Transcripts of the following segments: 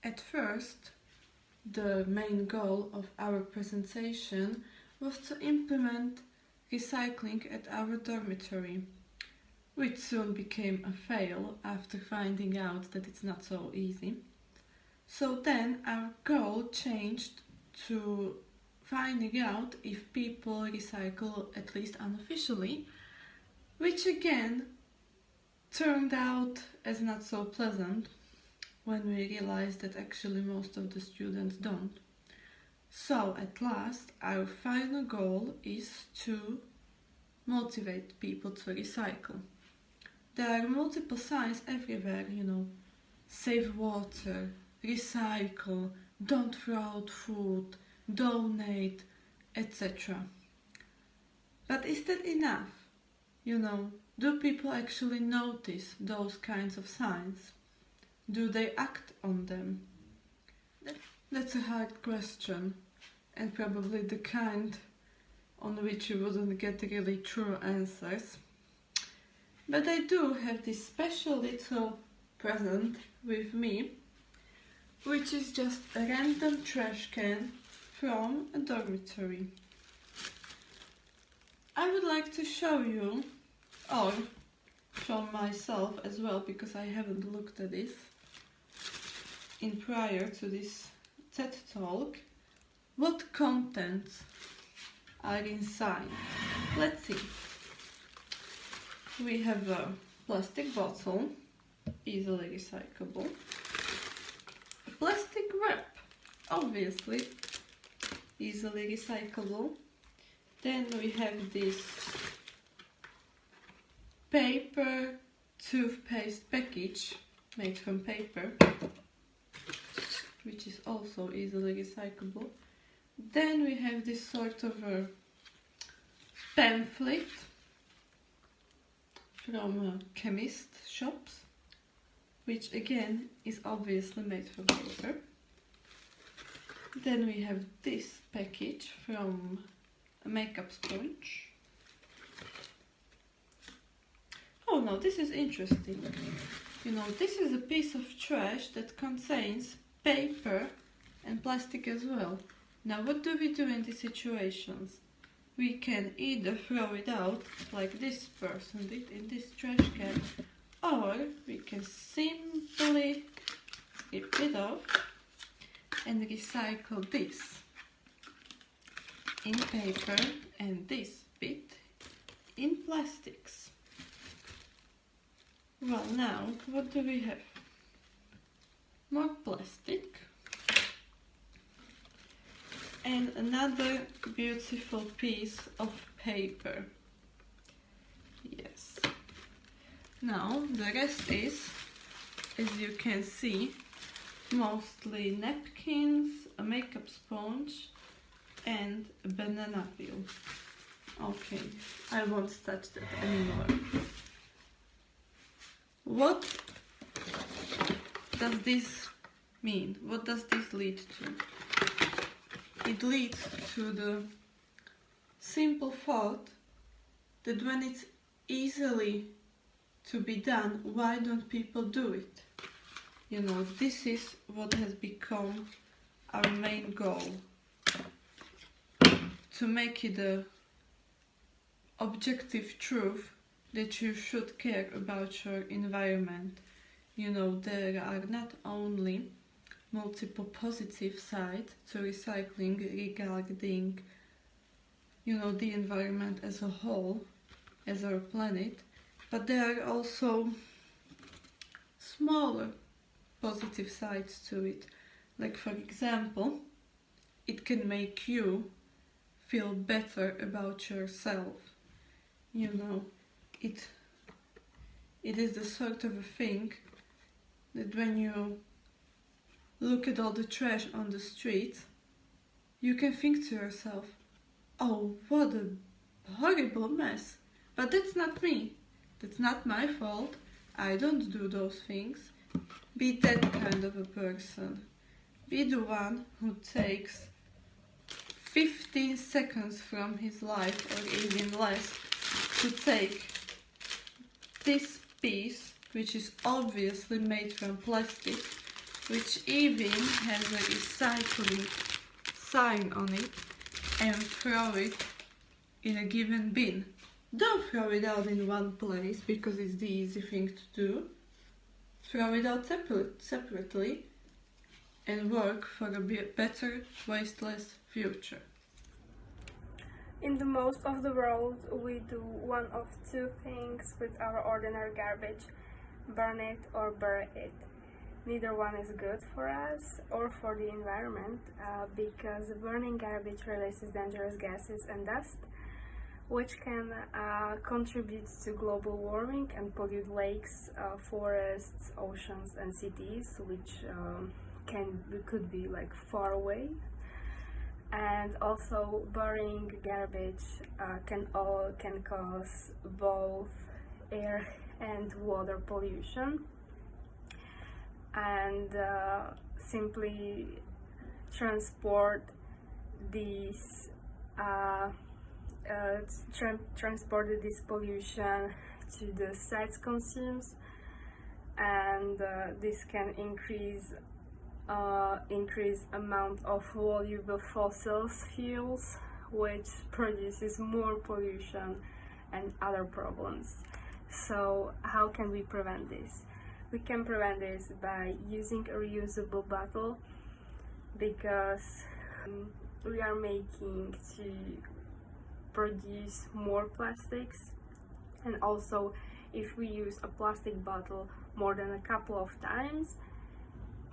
At first, the main goal of our presentation was to implement recycling at our dormitory, which soon became a fail after finding out that it's not so easy. So then our goal changed to finding out if people recycle at least unofficially, which again turned out as not so pleasant when we realized that actually most of the students don't. So at last our final goal is to motivate people to recycle. There are multiple signs everywhere, save water, recycle, don't throw out food, donate, etc. But is that enough? Do people actually notice those kinds of signs? Do they act on them? That's a hard question, and probably the kind on which you wouldn't get really true answers. But I do have this special little present with me, which is just a random trash can from a dormitory. I would like to show you, or show myself as well, because I haven't looked at this in prior to this TED Talk, what contents are inside. Let's see. We have a plastic bottle, easily recyclable. A plastic wrap, obviously easily recyclable. Then we have this paper toothpaste package made from paper, which is also easily recyclable. Then we have this sort of a pamphlet from chemist shops, which again is obviously made from paper. Then we have this package from a makeup sponge. Oh no, this is interesting. This is a piece of trash that contains paper and plastic as well. Now what do we do in these situations? We can either throw it out like this person did in this trash can, or we can simply rip it off and recycle this in paper and this bit in plastics. Well, now what do we have? More plastic and another beautiful piece of paper. Yes. Now the rest is, as you can see, mostly napkins, a makeup sponge and a banana peel. Okay, I won't touch that anymore. What does this mean? What does this lead to? It leads to the simple thought that when it's easily to be done, why don't people do it? This is what has become our main goal. To make it a objective truth that you should care about your environment. There are not only multiple positive sides to recycling regarding, the environment as a whole, as our planet, but there are also smaller positive sides to it. Like, for example, it can make you feel better about yourself. It is the sort of a thing that when you look at all the trash on the street, you can think to yourself, oh, what a horrible mess. But that's not me. That's not my fault. I don't do those things. Be that kind of a person. Be the one who takes 15 seconds from his life, or even less, to take this piece, which is obviously made from plastic, which even has a recycling sign on it, and throw it in a given bin. Don't throw it out in one place because it's the easy thing to do. Throw it out separately and work for a better, wasteless future. In the most of the world, we do one of two things with our ordinary garbage: burn it or bury it. Neither one is good for us or for the environment because burning garbage releases dangerous gases and dust, which can contribute to global warming and pollute lakes, forests, oceans and cities, which could be like far away. And also burying garbage can cause both air and water pollution, and simply transport these transported this pollution to the sites consumes, and this can increase amount of valuable fossil fuels, which produces more pollution and other problems. So how can we prevent this? We can prevent this by using a reusable bottle, because we are making to produce more plastics, and also if we use a plastic bottle more than a couple of times,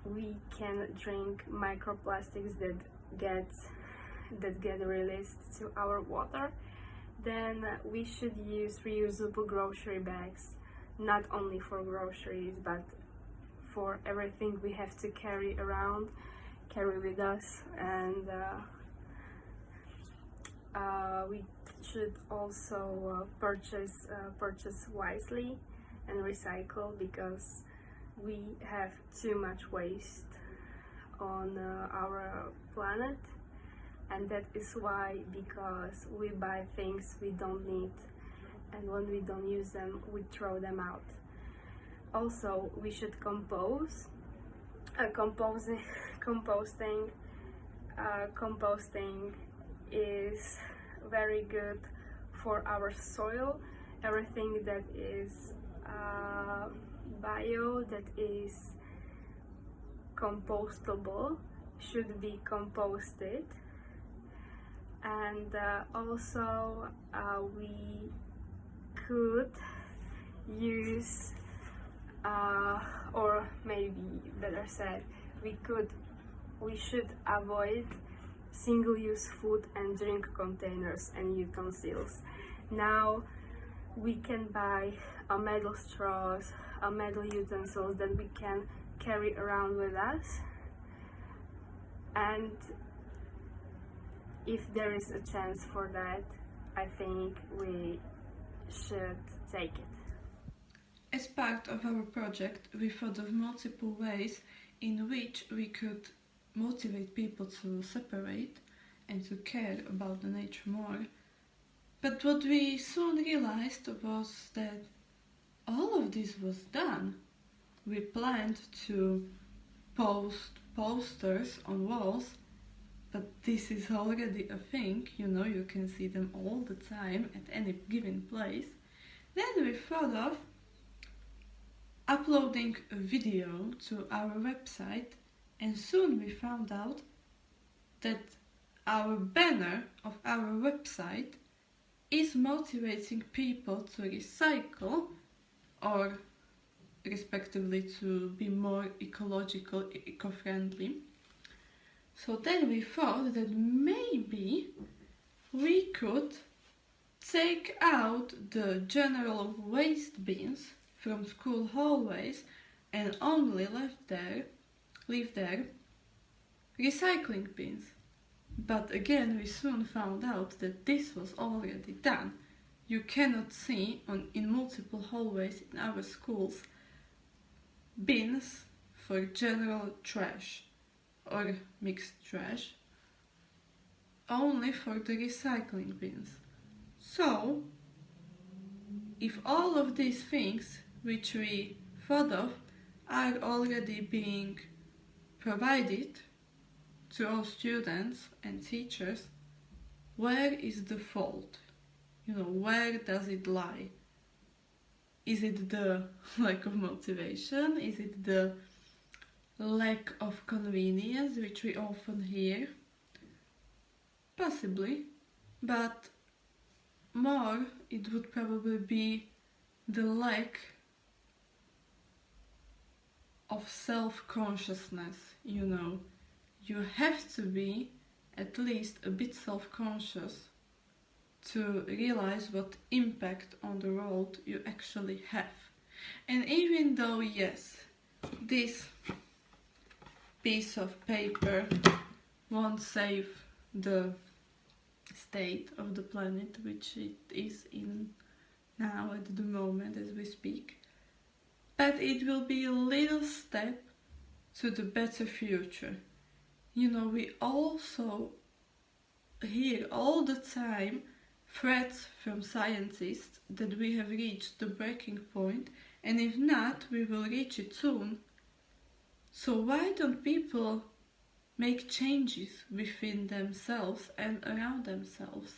we can drink microplastics that get released to our water. Then we should use reusable grocery bags, not only for groceries but for everything we have to carry with us. And we should also purchase wisely and recycle, because we have too much waste on our planet, and that is why, because we buy things we don't need, and when we don't use them we throw them out. Also, we should composting is very good for our soil. Everything that is bio, that is compostable, should be composted. And also we could use, or maybe better said, we should avoid single-use food and drink containers and utensils. Now we can buy metal straws, metal utensils that we can carry around with us, and if there is a chance for that, I think we should take it. As part of our project, we thought of multiple ways in which we could motivate people to separate and to care about the nature more. But what we soon realized was that all of this was done. We planned to post posters on walls, but this is already a thing, you can see them all the time at any given place. Then we thought of uploading a video to our website, and soon we found out that our banner of our website is motivating people to recycle, or respectively to be more ecological, eco-friendly. So then we thought that maybe we could take out the general waste bins from school hallways and only leave there recycling bins. But again, we soon found out that this was already done. You cannot see in multiple hallways in our schools bins for general trash or mixed trash, only for the recycling bins. So, if all of these things which we thought of are already being provided to all students and teachers where is the fault. Where does it lie? Is it the lack of motivation? Is it the lack of convenience, which we often hear? Possibly, but more it would probably be the lack of self-consciousness. You have to be at least a bit self-conscious to realize what impact on the world you actually have. And even though, yes, this piece of paper won't save the state of the planet, which it is in now at the moment as we speak, but it will be a little step to the better future. We also hear all the time threats from scientists that we have reached the breaking point, and if not, we will reach it soon. So why don't people make changes within themselves and around themselves?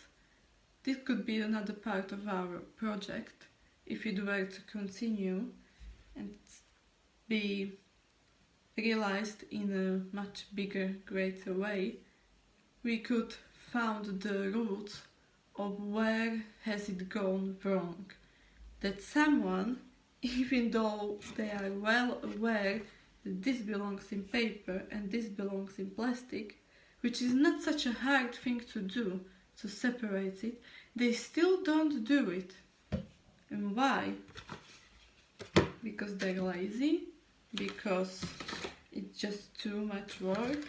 This could be another part of our project if it were to continue and be realized in a much bigger, greater way. We could find the roots of where has it gone wrong. That someone, even though they are well aware that this belongs in paper and this belongs in plastic, which is not such a hard thing to do, to separate it, they still don't do it. And why? Because they're lazy, because it's just too much work,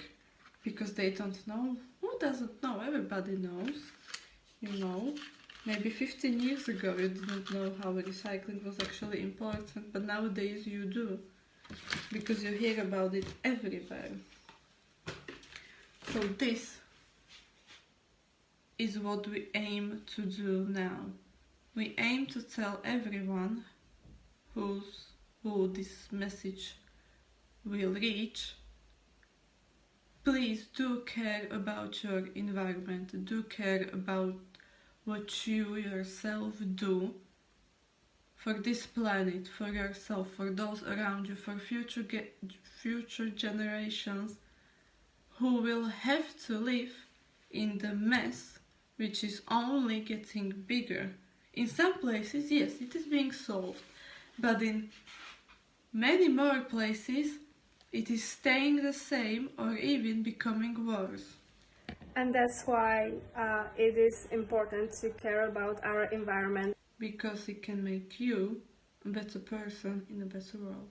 because they don't know. Who doesn't know? Everybody knows. Maybe 15 years ago you didn't know how recycling was actually important, but nowadays you do, because you hear about it everywhere. So this is what we aim to do now. We aim to tell everyone who this message will reach: please do care about your environment, do care about what you yourself do for this planet, for yourself, for those around you, for future generations who will have to live in the mess which is only getting bigger. In some places, yes, it is being solved, but in many more places it is staying the same or even becoming worse. And that's why it is important to care about our environment. Because it can make you a better person in a better world.